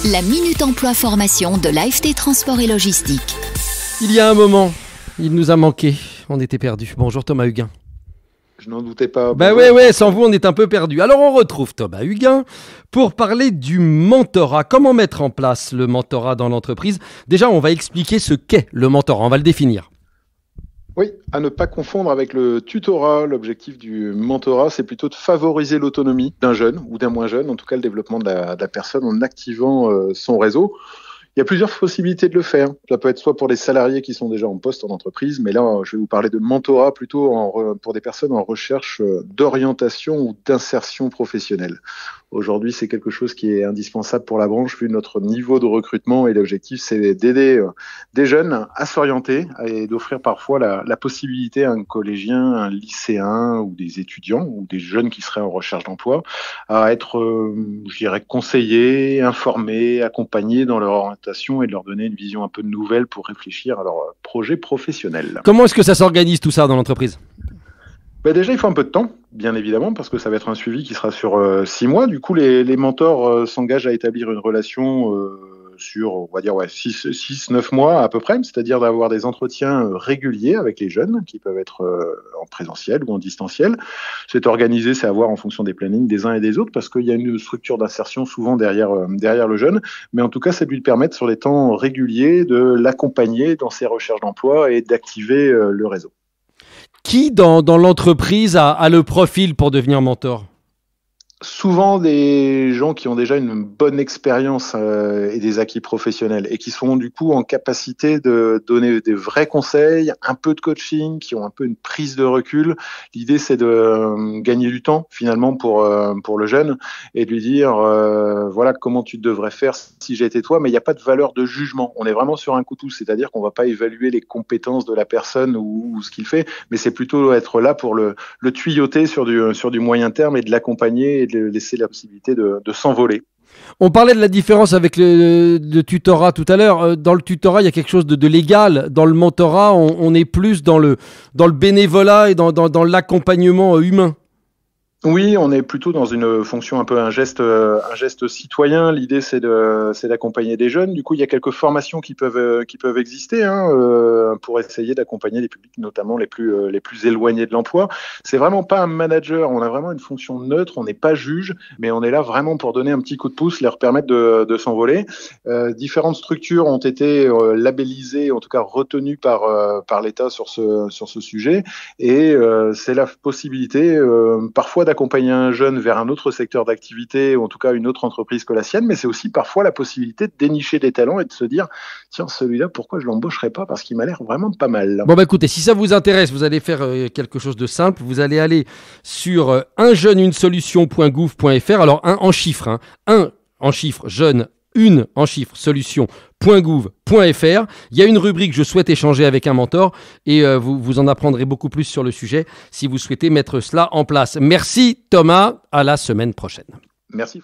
La Minute Emploi Formation de l'AFT Transport et Logistique. Il y a un moment, il nous a manqué. On était perdus. Bonjour Thomas Huguin. Je n'en doutais pas. Ouais, sans vous on est un peu perdus. Alors on retrouve Thomas Huguin pour parler du mentorat. Comment mettre en place le mentorat dans l'entreprise? Déjà, on va expliquer ce qu'est le mentorat, on va le définir. Oui, à ne pas confondre avec le tutorat. L'objectif du mentorat, c'est plutôt de favoriser l'autonomie d'un jeune ou d'un moins jeune, en tout cas le développement de la personne en activant son réseau. Il y a plusieurs possibilités de le faire. Ça peut être soit pour les salariés qui sont déjà en poste en entreprise, mais là, je vais vous parler de mentorat plutôt pour des personnes en recherche d'orientation ou d'insertion professionnelle. Aujourd'hui, c'est quelque chose qui est indispensable pour la branche vu notre niveau de recrutement et l'objectif, c'est d'aider des jeunes à s'orienter et d'offrir parfois la possibilité à un collégien, un lycéen ou des étudiants ou des jeunes qui seraient en recherche d'emploi à être, je dirais, conseillés, informés, accompagnés dans leur orientation et de leur donner une vision un peu nouvelle pour réfléchir à leur projet professionnel. Comment est-ce que ça s'organise tout ça dans l'entreprise? Déjà, il faut un peu de temps, bien évidemment, parce que ça va être un suivi qui sera sur 6 mois. Du coup, les mentors s'engagent à établir une relation sur, on va dire, 6-9 mois à peu près, c'est-à-dire d'avoir des entretiens réguliers avec les jeunes, qui peuvent être en présentiel ou en distanciel. C'est organisé, c'est à voir en fonction des plannings des uns et des autres, parce qu'il y a une structure d'insertion souvent derrière le jeune, mais en tout cas, c'est de lui permettre sur les temps réguliers de l'accompagner dans ses recherches d'emploi et d'activer le réseau. Qui dans l'entreprise a le profil pour devenir mentor? Souvent des gens qui ont déjà une bonne expérience et des acquis professionnels et qui sont du coup en capacité de donner des vrais conseils, un peu de coaching, qui ont un peu une prise de recul. L'idée, c'est de gagner du temps finalement pour le jeune et de lui dire voilà comment tu devrais faire si j'étais toi, mais il n'y a pas de valeur de jugement. On est vraiment sur un coup de pouce, c'est-à-dire qu'on va pas évaluer les compétences de la personne ou ce qu'il fait, mais c'est plutôt être là pour le tuyauter sur du moyen terme et de l'accompagner et de laisser la possibilité de s'envoler. On parlait de la différence avec le tutorat tout à l'heure. Dans le tutorat, il y a quelque chose de légal. Dans le mentorat, on est plus dans le bénévolat et dans l'accompagnement humain. Oui, on est plutôt dans une fonction un peu un geste citoyen. L'idée, c'est d'accompagner des jeunes. Du coup, il y a quelques formations qui peuvent exister pour essayer d'accompagner les publics, notamment les plus éloignés de l'emploi. C'est vraiment pas un manager. On a vraiment une fonction neutre. On n'est pas juge, mais on est là vraiment pour donner un petit coup de pouce, leur permettre de s'envoler. Différentes structures ont été labellisées, en tout cas retenues par l'État sur ce sujet, et c'est la possibilité parfois d'accompagner un jeune vers un autre secteur d'activité ou en tout cas une autre entreprise que la sienne, mais c'est aussi parfois la possibilité de dénicher des talents et de se dire tiens, celui-là, pourquoi je l'embaucherais pas parce qu'il m'a l'air vraiment pas mal. Bon écoutez, si ça vous intéresse, vous allez faire quelque chose de simple, vous allez aller sur unjeune-une-solution.gouv.fr, alors un en chiffres, un en chiffres, jeune, une en chiffres, solution.gouv.fr. Il y a une rubrique je souhaite échanger avec un mentor et vous en apprendrez beaucoup plus sur le sujet si vous souhaitez mettre cela en place. Merci Thomas, à la semaine prochaine. Merci.